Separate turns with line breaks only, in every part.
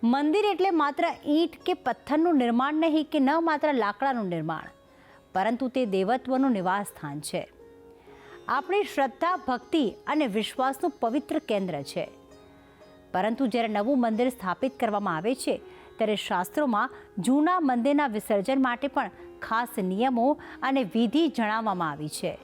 મંદિર એટલે માત્ર ઈંટ કે પથ્થરનું નિર્માણ નહીં કે ન માત્ર લાકડાનું નિર્માણ, પરંતુ તે દેવત્વનું નિવાસ સ્થાન છે. આપણી શ્રદ્ધા, ભક્તિ અને વિશ્વાસનું પવિત્ર કેન્દ્ર છે. પરંતુ જ્યારે નવું મંદિર સ્થાપિત કરવામાં આવે છે ત્યારે શાસ્ત્રોમાં જૂના મંદિરના વિસર્જન માટે પણ ખાસ નિયમો અને વિધિ જણાવવામાં આવી છે.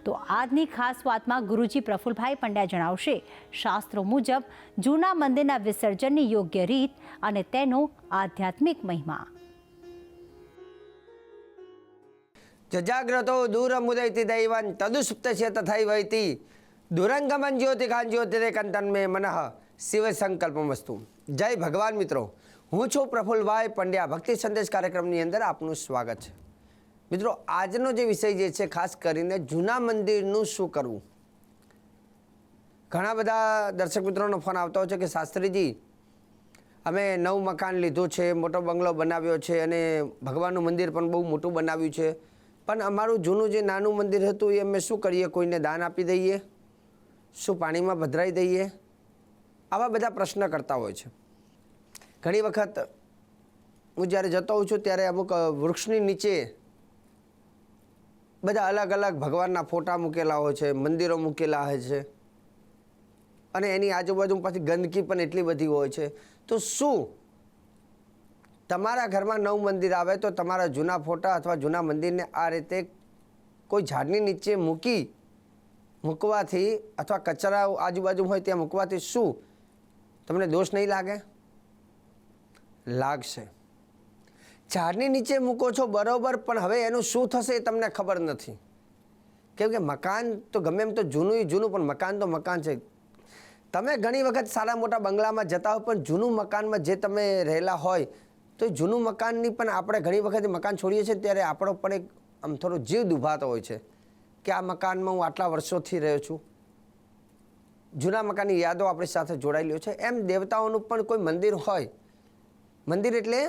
તો આજની ખાસ વાતમાં ગુરુજી પ્રફુલભાઈ પંડ્યા જણાવશે શાસ્ત્રો મુજબ જૂના મંદિરના વિસર્જનની યોગ્ય રીત અને તેનો આધ્યાત્મિક મહિમા.
જજાગ્રતો દૂરમુદૈતિ દૈવં તદુસુપ્તસ્ય તથૈવૈતિ દુરંગમન જ્યોતિકાન જ્યોતિરેકંતન મે મનઃ શિવ સંકલ્પમસ્તુ. જય ભગવાન મિત્રો, હું છું પ્રફુલભાઈ પંડ્યા. ભક્તિ સંદેશ કાર્યક્રમની અંદર આપનું સ્વાગત છે. મિત્રો, આજનો જે વિષય જે છે ખાસ કરીને જૂના મંદિરનું શું કરવું. ઘણા બધા દર્શક મિત્રોનો ફોન આવતો હોય છે કે શાસ્ત્રીજી, અમે નવું મકાન લીધું છે, મોટો બંગલો બનાવ્યો છે અને ભગવાનનું મંદિર પણ બહુ મોટું બનાવ્યું છે, પણ અમારું જૂનું જે નાનું મંદિર હતું એ અમે શું કરીએ? કોઈને દાન આપી દઈએ? શું પાણીમાં પધરાવી દઈએ? આવા બધા પ્રશ્ન કરતા હોય છે. ઘણી વખત હું જ્યારે જતો હોઉં છું ત્યારે અમુક વૃક્ષની નીચે બધા અલગ અલગ ભગવાનના ફોટા મૂકેલા હોય છે, મંદિરો મૂકેલા હોય છે અને એની આજુબાજુ પાછી ગંદકી પણ એટલી બધી હોય છે. તો શું તમારા ઘરમાં નવું મંદિર આવે તો તમારા જૂના ફોટા અથવા જૂના મંદિરને આ રીતે કોઈ ઝાડની નીચે મૂકવાથી અથવા કચરા આજુબાજુ હોય ત્યાં મૂકવાથી શું તમને દોષ નહીં લાગે? લાગશે. ઝાડની નીચે મૂકો છો બરાબર, પણ હવે એનું શું થશે એ તમને ખબર નથી. કેમ કે મકાન તો ગમે એમ તો જૂનું પણ મકાન તો મકાન છે. તમે ઘણી વખત સારા મોટા બંગલામાં જતા હો, પણ જૂનું મકાનમાં જે તમે રહેલા હોય તો જૂનું મકાનની પણ આપણે ઘણી વખત મકાન છોડીએ છીએ ત્યારે આપણો પણ એક આમ થોડો જીવ દુભાતો હોય છે કે આ મકાનમાં હું આટલા વર્ષોથી રહ્યો છું. જૂના મકાનની યાદો આપણી સાથે જોડાયેલી છે. એમ દેવતાઓનું પણ કોઈ મંદિર હોય. મંદિર એટલે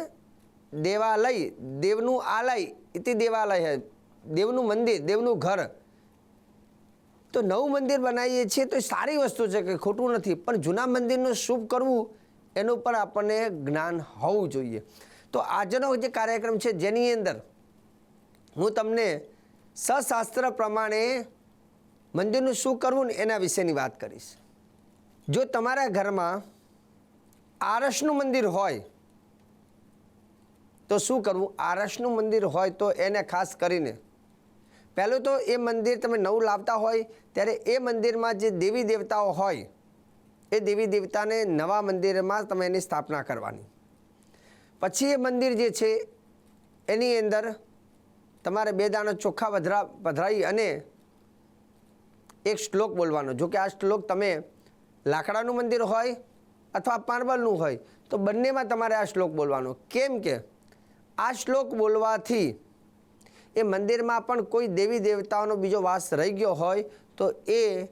દેવાલય, દેવનું આલય, ઇતિ દેવાલય, દેવનું મંદિર, દેવનું ઘર. તો નવું મંદિર બનાવીએ છીએ તો એ સારી વસ્તુ છે, કે ખોટું નથી, પણ જૂના મંદિરનું શુભ કરવું એનું પણ આપણને જ્ઞાન હોવું જોઈએ. તો આજનો જે કાર્યક્રમ છે જેની અંદર હું તમને સશાસ્ત્ર પ્રમાણે મંદિરનું શું કરવું ને એના વિશેની વાત કરીશ. જો તમારા ઘરમાં આરસનું મંદિર હોય તો શું કરવું? આરસનું મંદિર હોય તો એને ખાસ કરીને પહેલું તો એ મંદિર તમે નવું લાવતા હોય ત્યારે એ મંદિરમાં જે દેવી દેવતાઓ હોય એ દેવી દેવતાને નવા મંદિરમાં તમે એની સ્થાપના કરવાની. પછી એ મંદિર જે છે એની અંદર તમારે 2 દાણા ચોખા પધરાવી અને એક શ્લોક બોલવાનો. જો કે આ શ્લોક તમે લાકડાનું મંદિર હોય અથવા માર્બલનું હોય તો બંનેમાં તમારે આ શ્લોક બોલવાનો. કેમ કે આ શ્લોક બોલવાથી એ મંદિરમાં પણ કોઈ દેવી દેવતાઓનો બીજો વાસ રહી ગયો હોય તો એ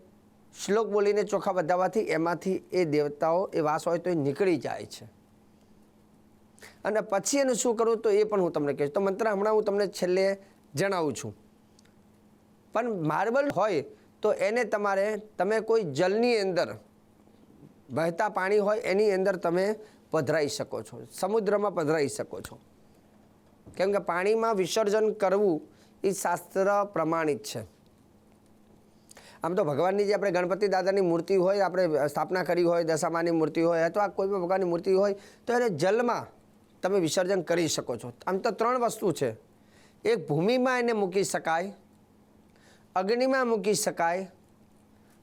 શ્લોક બોલીને ચોખા બધાવવાથી એમાંથી એ દેવતાઓ એ વાસ હોય તો એ નીકળી જાય છે. અને પછી એનું શું કરવું તો એ પણ હું તમને કહીશ. તો મંત્ર હમણાં હું તમને છેલ્લે જણાવું છું. પણ માર્બલ હોય તો એને તમે કોઈ જલની અંદર વહેતા પાણી હોય એની અંદર તમે પધરાવી શકો છો, સમુદ્રમાં પધરાવી શકો છો. કેમ કે પાણીમાં વિસર્જન કરવું એ શાસ્ત્ર પ્રમાણિત છે. આમ તો ભગવાનની જે આપણે ગણપતિ દાદાની મૂર્તિ હોય, આપણે સ્થાપના કરી હોય, દશામાની મૂર્તિ હોય અથવા કોઈ પણ ભગવાનની મૂર્તિ હોય તો એને જલમાં તમે વિસર્જન કરી શકો છો. આમ તો 3 વસ્તુ છે. એક ભૂમિમાં એને મૂકી શકાય, અગ્નિમાં મૂકી શકાય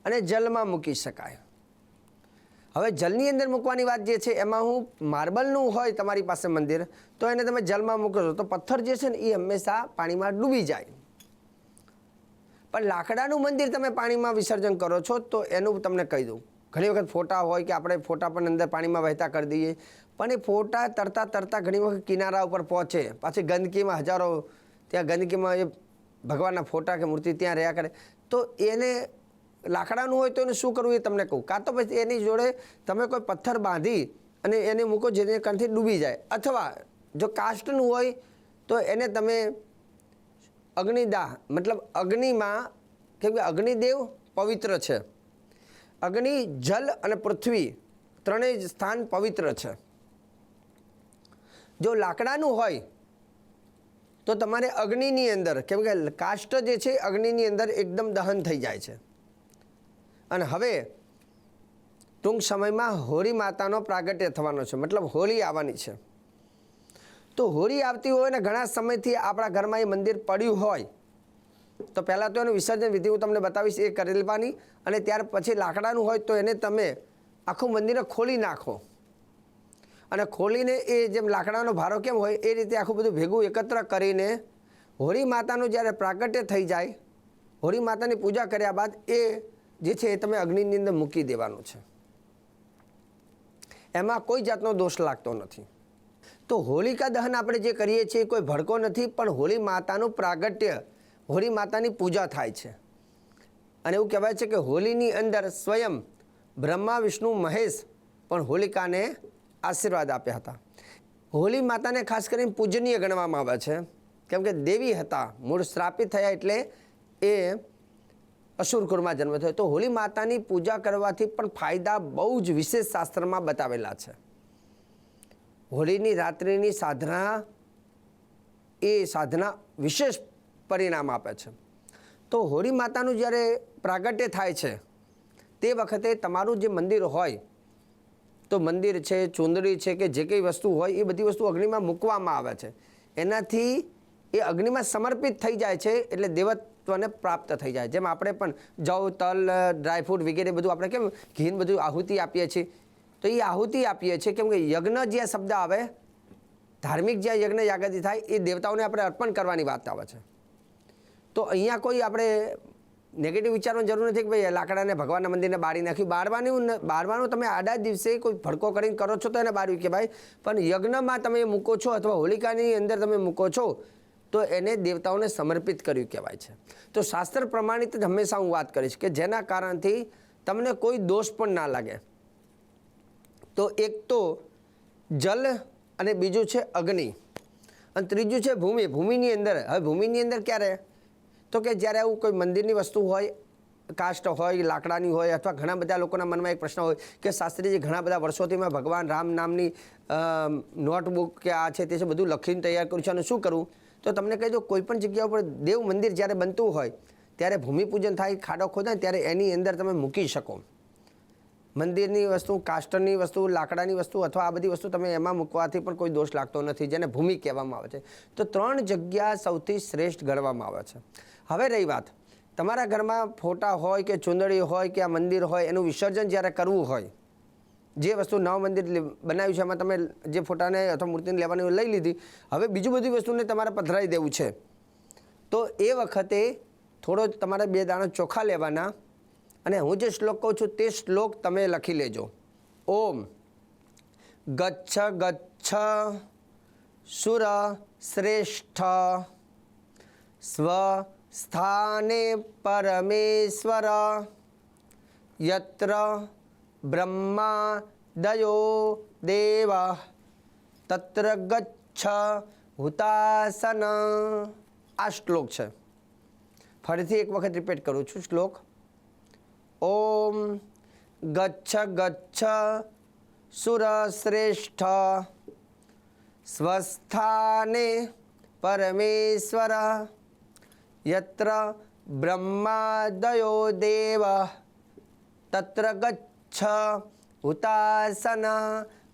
અને જલમાં મૂકી શકાય. હવે જલની અંદર મૂકવાની વાત જે છે એમાં હું માર્બલનું હોય તમારી પાસે મંદિર તો એને તમે જલમાં મૂકો છો તો પથ્થર જે છે ને એ હંમેશા પાણીમાં ડૂબી જાય. પણ લાકડાનું મંદિર તમે પાણીમાં વિસર્જન કરો છો તો એનું તમને કહી દઉં. ઘણી વખત ફોટા હોય કે આપણે ફોટા પણ અંદર પાણીમાં વહેતા કરી દઈએ, પણ એ ફોટા તરતા ઘણી વખત કિનારા ઉપર પહોંચે, પાછી ગંદકીમાં હજારો ત્યાં ગંદકીમાં એ ભગવાનના ફોટા કે મૂર્તિ ત્યાં રહ્યા કરે. તો એને લાકડાનું હોય તો એને શું કરવું એ તમને કહું. કાં તો પછી એની જોડે તમે કોઈ પથ્થર બાંધી અને એને મૂકો જેને કારણથી ડૂબી જાય, અથવા જો કાસ્ટનું હોય તો એને તમે અગ્નિદાહ મતલબ અગ્નિમાં, કેમ કે અગ્નિદેવ પવિત્ર છે. અગ્નિ, જલ અને પૃથ્વી ત્રણેય સ્થાન પવિત્ર છે. જો લાકડાનું હોય તો તમારે અગ્નિની અંદર, કેમ કે કાષ્ટ જે છે અગ્નિની અંદર એકદમ દહન થઈ જાય છે. અને હવે ટૂંક સમયમાં હોળી માતાનો પ્રાગટ્ય થવાનો છે, મતલબ હોળી આવવાની છે. તો હોળી આવતી હોય ને ઘણા સમયથી આપણા ઘરમાં એ મંદિર પડ્યું હોય તો પહેલાં તો એનું વિસર્જન વિધિ હું તમને બતાવીશ, એ કરી લેવાની. અને ત્યાર પછી લાકડાનું હોય તો એને તમે આખું મંદિરને ખોલી નાખો. અને ખોલીને એ જેમ લાકડાનો ભારો કેમ હોય એ રીતે આખું બધું ભેગું એકત્ર કરીને હોળી માતાનું જ્યારે પ્રાગટ્ય થઈ જાય, હોળી માતાની પૂજા કર્યા બાદ એ જે છે એ તમે અગ્નિની અંદર મૂકી દેવાનું છે. એમાં કોઈ જાતનો દોષ લાગતો નથી. તો હોલિકા દહન આપણે જે કરીએ છીએ કોઈ ભડકો નથી, પણ હોળી માતાનું પ્રાગટ્ય, હોળી માતાની પૂજા થાય છે. અને એવું કહેવાય છે કે હોળીની અંદર સ્વયં બ્રહ્મા વિષ્ણુ મહેશ પણ હોલિકાને આશીર્વાદ આપ્યા હતા. હોળી માતાને ખાસ કરીને પૂજનીય ગણવામાં આવે છે, કેમ કે દેવી હતા, મૂળ શ્રાપિત થયા એટલે એ અસુરકુળમાં જન્મ થયો. તો હોળી માતાની પૂજા કરવાથી પણ ફાયદા બહુ જ વિશેષ શાસ્ત્રમાં બતાવેલા છે. હોળીની રાત્રિની સાધના, એ સાધના વિશેષ પરિણામ આપે છે. તો હોળી માતાનું જ્યારે પ્રાગટ્ય થાય છે તે વખતે તમારું જે મંદિર હોય, તો મંદિર છે, ચૂંદડી છે કે જે કંઈ વસ્તુ હોય એ બધી વસ્તુ અગ્નિમાં મૂકવામાં આવે છે. એનાથી એ અગ્નિમાં સમર્પિત થઈ જાય છે, એટલે દેવત્વને પ્રાપ્ત થઈ જાય. જેમ આપણે પણ જવ, તલ, ડ્રાયફ્રૂટ વગેરે બધું આપણે કેમ ઘીન બધું આહુતિ આપીએ છીએ, તો એ આહુતિ આપીએ છીએ કેમ કે યજ્ઞ જે શબ્દ આવે, ધાર્મિક જ્યાં યજ્ઞ યાગાદી થાય એ દેવતાઓને આપણે અર્પણ કરવાની વાત આવે છે. તો અહીંયા કોઈ આપણે નેગેટિવ વિચારવાની જરૂર નથી કે ભાઈ લાકડાને ભગવાનના મંદિરને બાળી નાખ્યું. બારવાનું તમે આડા દિવસે કોઈ ભડકો કરીને કરો છો તો એને બાળ્યું કહેવાય, પણ યજ્ઞમાં તમે મૂકો છો અથવા હોલિકાની અંદર તમે મૂકો છો તો એને દેવતાઓને સમર્પિત કર્યું કહેવાય છે. તો શાસ્ત્ર પ્રમાણિત જ હંમેશા હું વાત કરીશ કે જેના કારણથી તમને કોઈ દોષ પણ ના લાગે. તો એક તો જલ અને બીજું છે અગ્નિ અને ત્રીજું છે ભૂમિ. ભૂમિની અંદર, હવે ભૂમિની અંદર ક્યારે? તો કે જ્યારે આવું કોઈ મંદિરની વસ્તુ હોય, કાષ્ટ હોય, લાકડાની હોય, અથવા ઘણા બધા લોકોના મનમાં એક પ્રશ્ન હોય કે શાસ્ત્રીજી ઘણા બધા વર્ષોથી મેં ભગવાન રામ નામની નોટબુક કે આ છે તે છે બધું લખીને તૈયાર કર્યું છે અને શું કરવું? તો તમને કહી દો, કોઈ પણ જગ્યા ઉપર દેવ મંદિર જ્યારે બનતું હોય ત્યારે ભૂમિપૂજન થાય, ખાડો ખોદાય ત્યારે એની અંદર તમે મૂકી શકો. મંદિરની વસ્તુ, કાષ્ટની વસ્તુ, લાકડાની વસ્તુ અથવા આ બધી વસ્તુ તમે એમાં મૂકવાથી પણ કોઈ દોષ લાગતો નથી, જેને ભૂમિ કહેવામાં આવે છે. તો 3 જગ્યા સૌથી શ્રેષ્ઠ ગણવામાં આવે છે. હવે રહી વાત, તમારા ઘરમાં ફોટા હોય કે ચૂંદડી હોય કે આ મંદિર હોય, એનું વિસર્જન જ્યારે કરવું હોય, જે વસ્તુ નવ મંદિર બનાવ્યું છે એમાં તમે જે ફોટાને અથવા મૂર્તિને લેવાની લઈ લીધી, હવે બીજું બધી વસ્તુને તમારે પધરાવી દેવું છે, તો એ વખતે થોડો તમારે 2 દાણા ચોખા લેવાના અને હું જે શ્લોક કહું છું તે શ્લોક તમે લખી લેજો. ઓમ ગચ્છ ગચ્છ સુર શ્રેષ્ઠ સ્વસ્થાને પરમેશ્વર યત્ર બ્રહ્માદયો દેવ તત્ર ગચ્છ હુતાસન. આ શ્લોક છે. ફરીથી એક વખત રિપીટ કરું છું શ્લોક. ઓમ ગચ્છ ગચ્છ સુર શ્રેષ્ઠ સ્વસ્થાને પરમેશ્વર યત્ર બ્રહ્માદયો દેવ તત્ર ગચ્છ હુતાસન.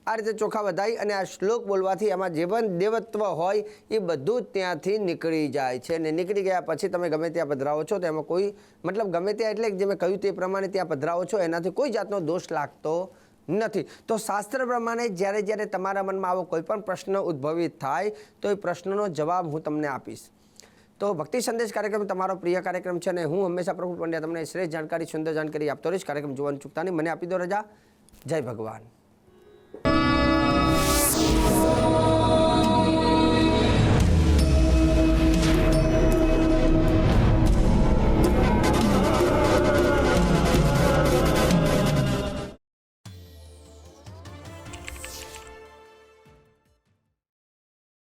આ રીતે ચોખા વધાઈ અને આ શ્લોક બોલવાથી એમાં જે પણ દેવત્વ હોય એ બધું જ ત્યાંથી નીકળી જાય છે. અને નીકળી ગયા પછી તમે ગમે ત્યાં પધરાવો છો તો એમાં કોઈ મતલબ ગમે ત્યાં એટલે જે મેં કહ્યું તે પ્રમાણે ત્યાં પધરાવો છો, એનાથી કોઈ જાતનો દોષ લાગતો નથી. તો શાસ્ત્ર પ્રમાણે જ્યારે જ્યારે તમારા મનમાં આવો કોઈ પણ પ્રશ્ન ઉદ્ભવિત થાય તો એ પ્રશ્નનો જવાબ હું તમને આપીશ. તો ભક્તિ સંદેશ કાર્યક્રમ તમારો પ્રિય કાર્યક્રમ છે અને હું હંમેશા પ્રફુલ્લ પંડ્યા તમને શ્રેષ્ઠ જાણકારી, સુંદર જાણકારી આપતો રહીશ. કાર્યક્રમ જોવાનું ચૂકતા નહીં. મને આપી દો રજા. જય ભગવાન.